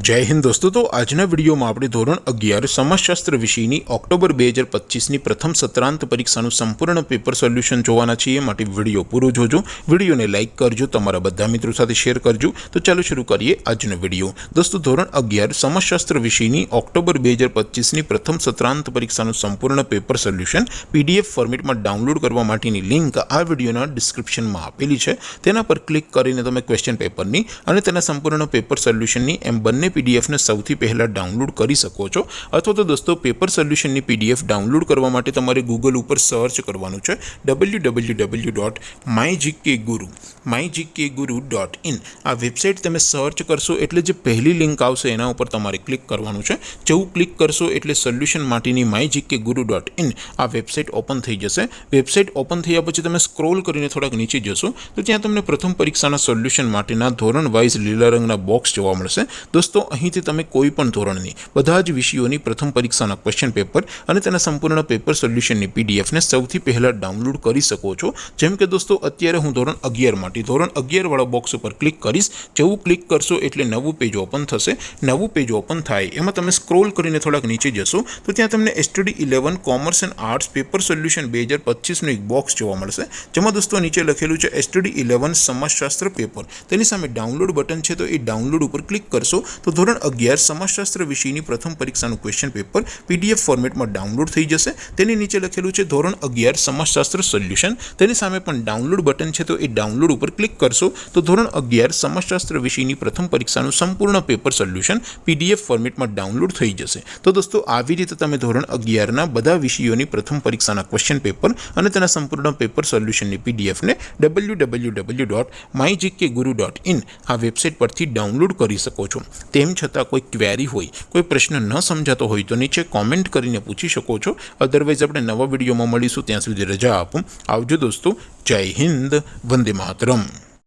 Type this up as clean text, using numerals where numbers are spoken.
जय हिंद दोस्तों। तो आजना वीडियो में आपणे धोरण 11 समाजशास्त्र विषयनी ऑक्टोबर 2025 ની પ્રથમ સત્રાંત પરીક્ષાનું સંપૂર્ણ પેપર સોલ્યુશન જોવાના છીએ। માટે વિડીયો પૂરો જોજો, વિડીયોને લાઇક કરજો, તમારા બધા મિત્રો સાથે શેર કરજો। તો ચાલો શરૂ કરીએ આજનો વિડીયો। દોસ્તો ધોરણ 11 સમાજશાસ્ત્ર વિષયની ઓક્ટોબર 2025 ની પ્રથમ સત્રાંત પરીક્ષાનું સંપૂર્ણ પેપર સોલ્યુશન PDF ફોર્મેટમાં ડાઉનલોડ કરવા માટેની લિંક આ વિડીયોના ડિસ્ક્રિપ્શનમાં આપેલી છે। તેના પર ક્લિક કરીને તમે ક્વેશ્ચન પેપરની અને તેના સંપૂર્ણ પેપર સોલ્યુશનની એમ બંને PDF ने સૌથી પહેલા ડાઉનલોડ કરી શકો છો। અથવા તો દોસ્તો પેપર સોલ્યુશનની PDF ડાઉનલોડ કરવા માટે તમારે ગૂગલ ઉપર સર્ચ કરવાનું છે www.mygkguru.in। આ વેબસાઇટ તમે સર્ચ કરશો એટલે જે પહેલી લિંક આવશે એના ઉપર તમારે ક્લિક કરવાનું છે। જેવું ક્લિક કરશો એટલે સોલ્યુશન માટેની mygkguru.in આ વેબસાઇટ ઓપન થઈ જશે। વેબસાઇટ ઓપન થયા પછી તમે સ્ક્રોલ કરીને થોડાક નીચે જશો તો ત્યાં તમને પ્રથમ પરીક્ષાના સોલ્યુશન માટેના ધોરણ વાઇઝ લીલા રંગના બોક્સ જોવા મળશે। दोस्तों અહીંથી તમે કોઈ પણ ધોરણની બધા જ વિષયોની પ્રથમ પરીક્ષાના ક્વેશ્ચન પેપર અને તેના સંપૂર્ણ પેપર સોલ્યુશનની PDF ને સૌથી પહેલા ડાઉનલોડ કરી શકો છો। જેમ કે દોસ્તો અત્યારે હું ધોરણ 11 માટે ધોરણ 11 વાળા બોક્સ ઉપર ક્લિક કરીશ। જેવું ક્લિક કરશો એટલે નવું પેજ ઓપન થશે। નવું પેજ ઓપન થાય એમાં તમે સ્ક્રોલ કરીને થોડાક નીચે જશો તો ત્યાં તમને STD 11 commerce and arts paper solution 2025 નું એક બોક્સ જોવા મળશે। જેમાં દોસ્તો નીચે લખેલું છે STD 11 સમાજશાસ્ત્ર પેપર। તેની સામે ડાઉનલોડ બટન છે તો એ ડાઉનલોડ ઉપર ક્લિક કરશો तो ધોરણ 11 સમાજશાસ્ત્ર વિષયની પ્રથમ પરીક્ષાનું ક્વેશ્ચન પેપર PDF ફોર્મેટમાં ડાઉનલોડ થઈ જશે। તેની નીચે લખેલું છે ધોરણ 11 સમાજશાસ્ત્ર સોલ્યુશન। તેની સામે પણ ડાઉનલોડ બટન છે તો એ ડાઉનલોડ ઉપર ક્લિક કરશો તો ધોરણ 11 સમાજશાસ્ત્ર વિષયની પ્રથમ પરીક્ષાનું સંપૂર્ણ પેપર સોલ્યુશન PDF ફોર્મેટમાં ડાઉનલોડ થઈ જશે। તો દોસ્તો આવી રીતે તમે ધોરણ 11ના બધા વિષયોની પ્રથમ પરીક્ષાના ક્વેશ્ચન પેપર અને તેના સંપૂર્ણ પેપર સોલ્યુશનની PDF ને www.mygkguru.in આ વેબસાઇટ પરથી ડાઉનલોડ કરી શકો છો। તેમ છતાં કોઈ ક્વેરી હોય, કોઈ પ્રશ્ન ન સમજાતો હોય તો નીચે કોમેન્ટ કરીને પૂછી શકો છો। અધરવાઇઝ આપણે નવા વિડીયોમાં મળીશું, ત્યાં સુધી રજા આપો। આવજો દોસ્તો। જય હિન્દ, વંદે માતરમ।